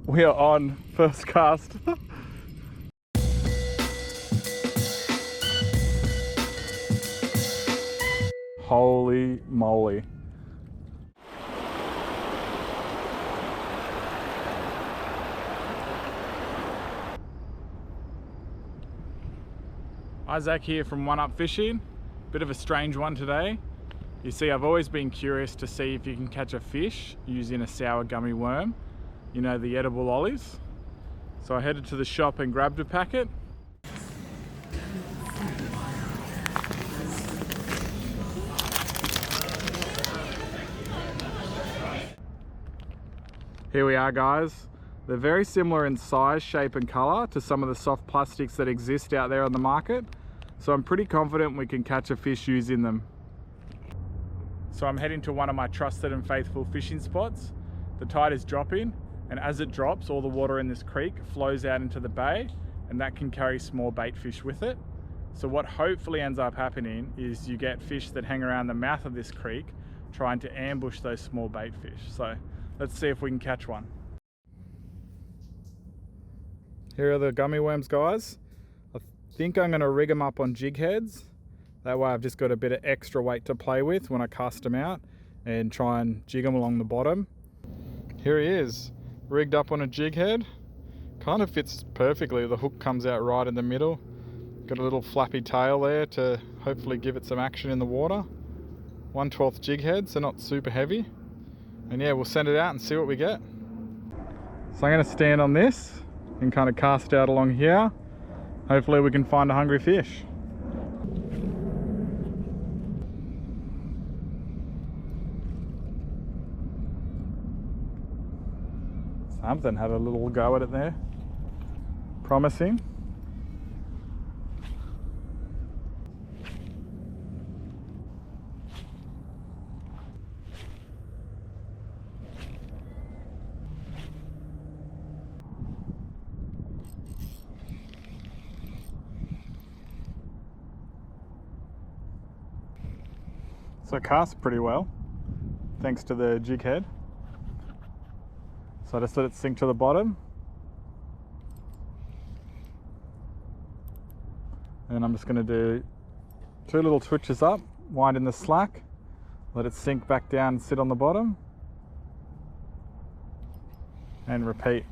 We are on first cast. Holy moly. Isaac here from One Up Fishing. Bit of a strange one today. You see, I've always been curious to see if you can catch a fish using a sour gummy worm. You know, the edible lollies. So I headed to the shop and grabbed a packet. Here we are, guys. They're very similar in size, shape and color to some of the soft plastics that exist out there on the market. So I'm pretty confident we can catch a fish using them. So I'm heading to one of my trusted and faithful fishing spots. The tide is dropping, and as it drops, all the water in this creek flows out into the bay, and that can carry small bait fish with it. So what hopefully ends up happening is you get fish that hang around the mouth of this creek trying to ambush those small bait fish. So let's see if we can catch one. Here are the gummy worms, guys. I think I'm going to rig them up on jig heads. That way I've just got a bit of extra weight to play with when I cast them out and try and jig them along the bottom. Here he is, rigged up on a jig head. Kind of fits perfectly. The hook comes out right in the middle. Got a little flappy tail there to hopefully give it some action in the water. 1/12 jig head, so not super heavy. And yeah, we'll send it out and see what we get. So I'm going to stand on this and kind of cast out along here. Hopefully we can find a hungry fish. Something had a little go at it there. Promising. So it casts pretty well, thanks to the jig head. So I just let it sink to the bottom. And I'm just going to do 2 little twitches up, wind in the slack, let it sink back down and sit on the bottom. And repeat.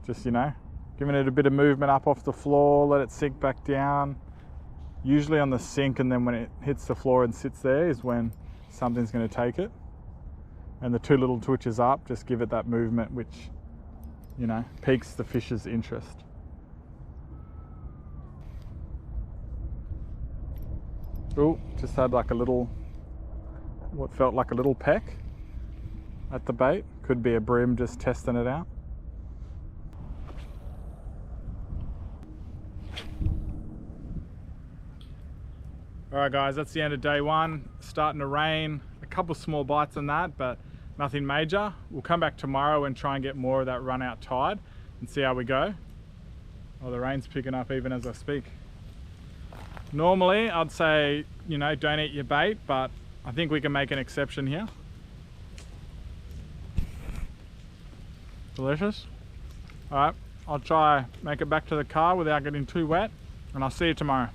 Just, you know, giving it a bit of movement up off the floor, let it sink back down. Usually on the sink, and then when it hits the floor and sits there is when something's going to take it. And the 2 little twitches up just give it that movement which, you know, piques the fish's interest. Oh, just had like a little, what felt like a little peck at the bait. Could be a brim just testing it out. Alright guys, that's the end of day 1. Starting to rain, a couple small bites on that, but nothing major. We'll come back tomorrow and try and get more of that run out tide and see how we go. Oh, the rain's picking up even as I speak. Normally I'd say, you know, don't eat your bait, but I think we can make an exception here. Delicious. Alright, I'll try make it back to the car without getting too wet, and I'll see you tomorrow.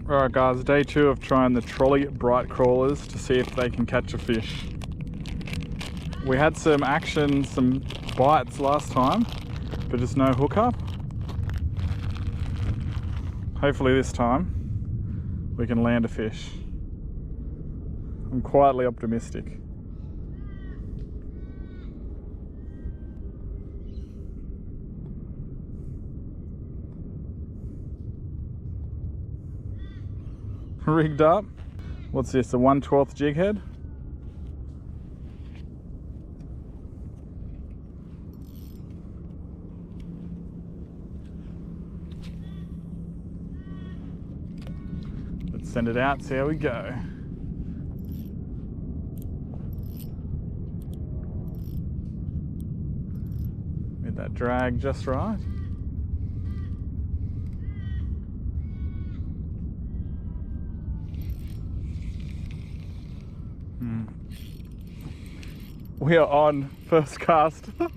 Alright guys, day 2 of trying the Trolli Brite crawlers to see if they can catch a fish. We had some action, some bites last time, but just no hookup. Hopefully this time we can land a fish. I'm quietly optimistic. Rigged up. What's this, a 1/12 jig head? Let's send it out, see how we go. Made that drag just right. We are on first cast. Let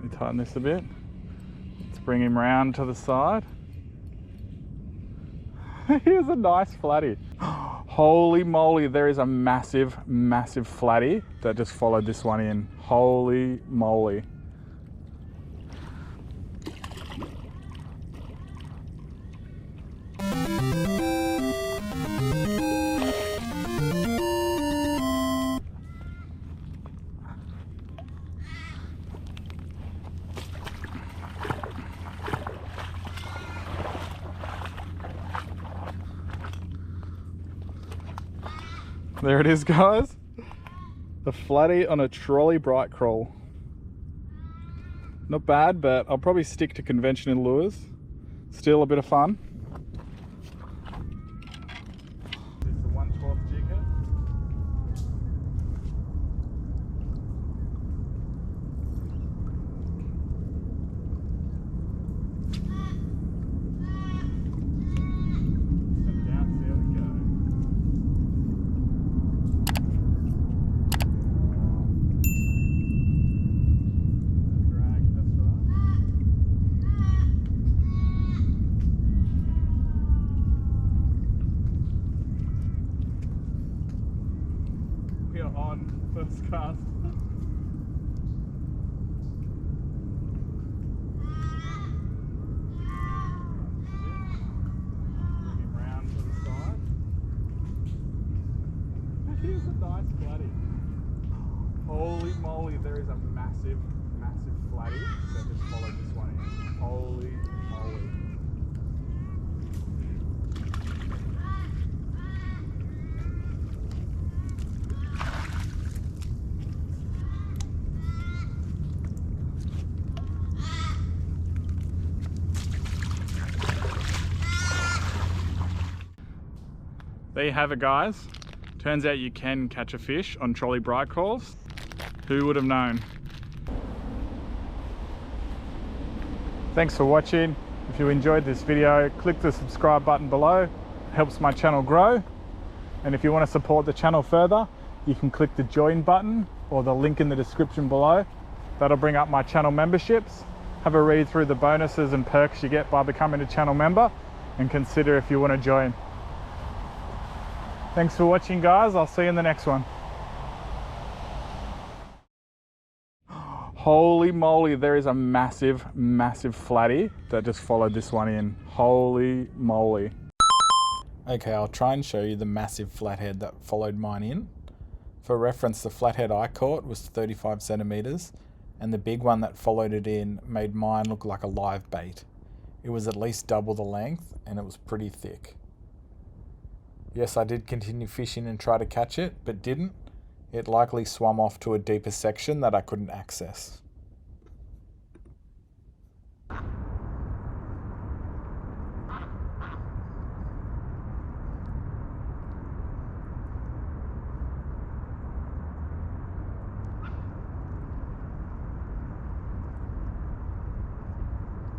me tighten this a bit. Let's bring him round to the side. Here's a nice flatty. Holy moly, there is a massive, massive flatty that just followed this one in. Holy moly. There it is, guys. A flatty on a Trolli Brite crawl. Not bad, but I'll probably stick to conventional lures. Still a bit of fun. This is the 1/12 jig head. On first cast. Bring him round to the side. Here's a nice flatty. Holy moly, there is a massive, massive flatty that just followed this one in. Holy moly. There you have it, guys. Turns out you can catch a fish on Trolli Brite crawls. Who would have known? Thanks for watching. If you enjoyed this video, click the subscribe button below. It helps my channel grow. And if you want to support the channel further, you can click the join button or the link in the description below. That'll bring up my channel memberships. Have a read through the bonuses and perks you get by becoming a channel member, and consider if you want to join. Thanks for watching, guys. I'll see you in the next one. Holy moly, there is a massive, massive flatty that just followed this one in. Holy moly. Okay, I'll try and show you the massive flathead that followed mine in. For reference, the flathead I caught was 35 centimeters, and the big one that followed it in made mine look like a live bait. It was at least double the length, and it was pretty thick. Yes, I did continue fishing and try to catch it, but didn't. It likely swam off to a deeper section that I couldn't access.